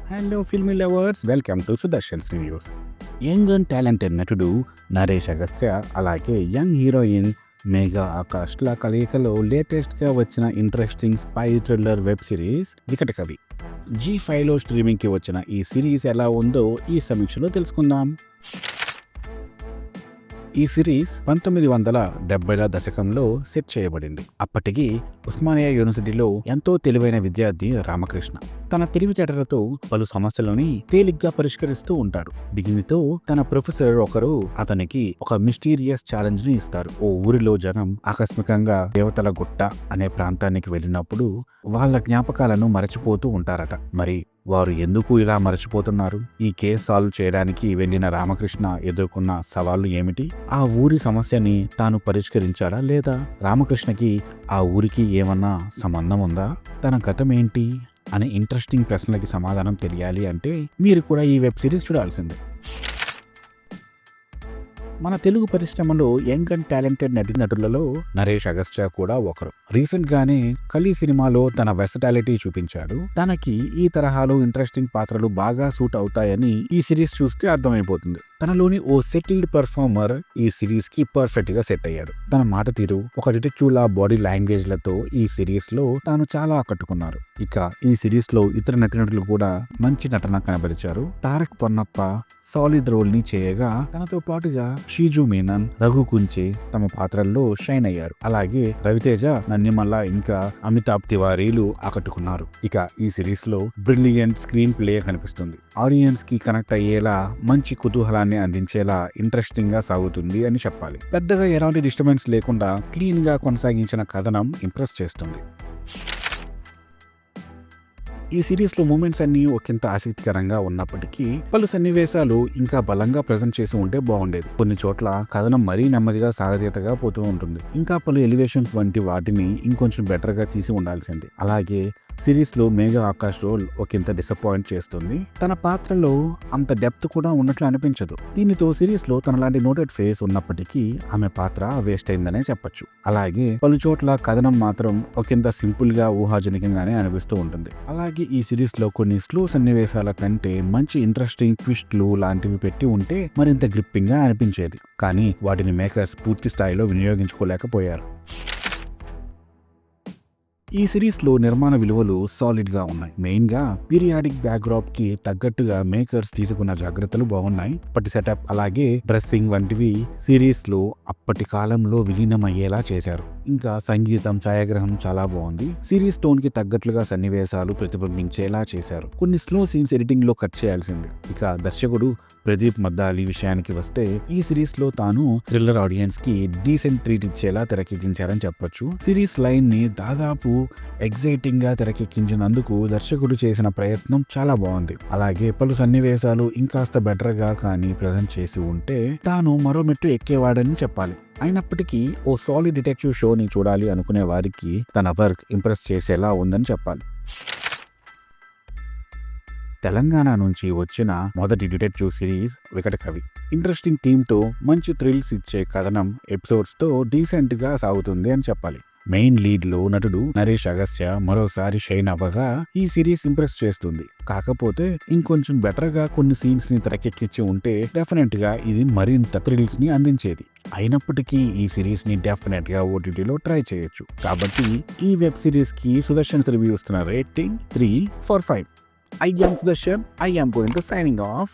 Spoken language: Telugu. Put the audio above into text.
Hello filmy lovers, welcome to Sudarshan's reviews. Young and talented నటుడు నరేష్ అగస్త్య, అలాగే యంగ్ హీరోయిన్ మేఘా ఆకాష్ల కలయికలో లేటెస్ట్గా వచ్చిన interesting spy thriller web series Vikatakavi. G5లో స్ట్రీమింగ్కి వచ్చిన ఈ సిరీస్ ఎలా ఉందో ఈ సమీక్షలో తెలుసుకుందాం. ఈ సిరీస్ 1970ల దశకంలో సెట్ చేయబడింది. అప్పటికి ఉస్మానియా యూనివర్సిటీలో ఎంతో తెలివైన విద్యార్థి రామకృష్ణ తన తెలివితేటలతో పలు సమస్యలని తేలిగ్గా పరిష్కరిస్తూ ఉంటాడు. దీనితో తన ప్రొఫెసర్ ఒకరు అతనికి ఒక మిస్టీరియస్ ఛాలెంజ్ ని ఇస్తారు. ఓ ఊరిలో జనం ఆకస్మికంగా దేవతల గుట్ట అనే ప్రాంతానికి వెళ్ళినప్పుడు వాళ్ళ జ్ఞాపకాలను మరచిపోతూ ఉంటారట. మరి వారు ఎందుకు ఇలా మరచిపోతున్నారు? ఈ కేసు సాల్వ్ చేయడానికి వెళ్లిన రామకృష్ణ ఎదుర్కొన్న సవాళ్లు ఏమిటి? ఆ ఊరి సమస్యని తాను పరిష్కరించాడా, లేదా రామకృష్ణకి ఆ ఊరికి ఏమన్నా సంబంధం ఉందా? తన గతం ఏంటి అనే ఇంట్రెస్టింగ్ ప్రశ్నలకి సమాధానం తెలియాలి అంటే మీరు కూడా ఈ వెబ్ సిరీస్ చూడాల్సిందే. మన తెలుగు పరిశ్రమలో యంగ్ అండ్ టాలెంటెడ్ నటులలో నరేష్ అగస్త్య కూడా ఒకరు. రీసెంట్ గానే కలి సినిమాలో తన వెర్సటాలిటీ చూపించాడు. తనకి ఈ తరహాలో ఇంట్రెస్టింగ్ పాత్రలు బాగా సూట్ అవుతాయని ఈ సిరీస్ చూస్తే అర్థమైపోతుంది. తనలోని ఓ సెటిల్డ్ పర్ఫార్మర్ ఈ సిరీస్ కి పర్ఫెక్ట్ గా సెట్ అయ్యాడు. తన మాట తీరు, ఒక డిటెక్టివ్ లా బాడీ లాంగ్వేజ్ లతో ఈ సిరీస్ లో తాను చాలా ఆకట్టుకున్నారు. ఇక ఈ సిరీస్ లో ఇతర నటీనటులు కూడా మంచి నటన కనబరిచారు. తారక్ పొన్నప్ప సాలిడ్ రోల్ ని చేయగా, తనతో పాటుగా షీజు మీనన్, రఘు కుంచే తమ పాత్రల్లో షైన్ అయ్యారు. అలాగే రవితేజ, నన్నిమల్ల ఇంకా అమితాబ్ తివారీలు ఆకట్టుకున్నారు. ఇక ఈ సిరీస్ లో బ్రిలియంట్ స్క్రీన్ ప్లే కనిపిస్తుంది. ఆడియన్స్ కి కనెక్ట్ అయ్యేలా, మంచి కుతూహలాన్ని అందించేలా ఇంట్రెస్టింగ్ గా సాగుతుంది అని చెప్పాలి. పెద్దగా ఎలాంటి డిస్టర్బెన్స్ లేకుండా క్లీన్ గా కొనసాగించిన కథనం ఇంప్రెస్ చేస్తుంది. ఈ సిరీస్లో మూమెంట్స్ అన్ని ఒకంత ఆసక్తికరంగా ఉన్నప్పటికీ పలు సన్నివేశాలు ఇంకా బలంగా ప్రజెంట్ చేసి ఉంటే బాగుండేది. కొన్ని చోట్ల కథనం మరీ నెమ్మదిగా సాగతీతగా పోతూ ఉంటుంది. ఇంకా పలు ఎలివేషన్స్ వంటి వాటిని ఇంకొంచెం బెటర్ గా తీసి ఉండాల్సింది. అలాగే సిరీస్ లో మేఘా ఆకాష్ రోల్ ఒకంత డిసప్పాయింట్ చేస్తుంది. తన పాత్రలో అంత డెప్త్ కూడా ఉన్నట్లు అనిపించదు. దీనితో సిరీస్ లో తనలాంటి నోటెడ్ ఫేస్ ఉన్నప్పటికీ ఆమె పాత్ర వేస్ట్ అయిందనే చెప్పొచ్చు. అలాగే పలు చోట్ల కథనం మాత్రం ఒకంత సింపుల్ గా ఊహాజనికంగానే అనిపిస్తూ ఉంటుంది. అలాగే ఈ సిరీస్ లో కొన్ని స్లో సన్నివేశాల కంటే మంచి ఇంట్రెస్టింగ్ ట్విస్ట్లు లాంటివి పెట్టి ఉంటే మరింత గ్రిప్పింగ్ గా అనిపించేది. కానీ వాటిని మేకర్స్ పూర్తి స్థాయిలో వినియోగించుకోలేకపోయారు. ఈ సిరీస్ లో నిర్మాణ విలువలు సాలిడ్ గా ఉన్నాయి. మెయిన్ గా పీరియాడిక్ బ్యాక్డ్రాప్ కి తగ్గట్టుగా మేకర్స్ తీసుకున్న జాగ్రత్తలు బాగున్నాయి. అప్పటి సెటప్ అలాగే డ్రెస్సింగ్ వంటివి సిరీస్ లో అప్పటి కాలంలో విలీనమయ్యేలా చేశారు. ఇంకా సంగీతం, ఛాయాగ్రహం చాలా బాగుంది. సిరీస్ టోన్ కి తగ్గట్లుగా సన్నివేశాలు ప్రతిబింబించేలా చేశారు. కొన్ని స్లో సీన్స్ ఎడిటింగ్ లో కట్ చేయాల్సింది. ఇక దర్శకుడు ప్రదీప్ మద్దాలి విషయానికి వస్తే, ఈ సిరీస్ లో తాను థ్రిల్లర్ ఆడియన్స్ కి డీసెంట్ ట్రీట్ ఇచ్చేలా తెరకెక్కించారని చెప్పొచ్చు. సిరీస్ లైన్ ని దాదాపు ఎగ్జైటింగ్ గా తెరకెక్కించినందుకు దర్శకుడు చేసిన ప్రయత్నం చాలా బాగుంది. అలాగే పలు సన్నివేశాలు ఇంకాస్త బెటర్ గా కానీ ప్రజెంట్ చేసి ఉంటే తాను మరో మెట్టు ఎక్కేవాడని చెప్పాలి. అయినప్పటికీ ఓ సాలిడ్ డిటెక్టివ్ షోని చూడాలి అనుకునే వారికి తన వర్క్ ఇంప్రెస్ చేసేలా ఉందని చెప్పాలి. తెలంగాణ నుంచి వచ్చిన మొదటి detective series Vikatakavi. Interesting theme తో మంచి థ్రిల్స్ ఇచ్చే కథనం ఎపిసోడ్స్ తో డీసెంట్ గా సాగుతుంది అని చెప్పాలి. మెయిన్ లీడ్ లో నటుడు నరేష్ అగస్త్య మరోసారి షైన్ అవ్వగా ఈ సిరీస్ ఇంప్రెస్ చేస్తుంది. కాకపోతే ఇంకొంచెం బెటర్ గా కొన్ని సీన్స్ ని తెరకెక్కించి ఉంటే డెఫినెట్ గా ఇది మరింత థ్రిల్స్ ని అందించేది. అయినప్పటికీ ఈ సిరీస్ ని డెఫినెట్ గా ఓటీటీలో ట్రై చేయొచ్చు. కాబట్టి ఈ వెబ్ సిరీస్ కి సుదర్శన్స్ రివ్యూ ఇస్తున్న rating 3/5. I am Sudarshan. I am going to signing off.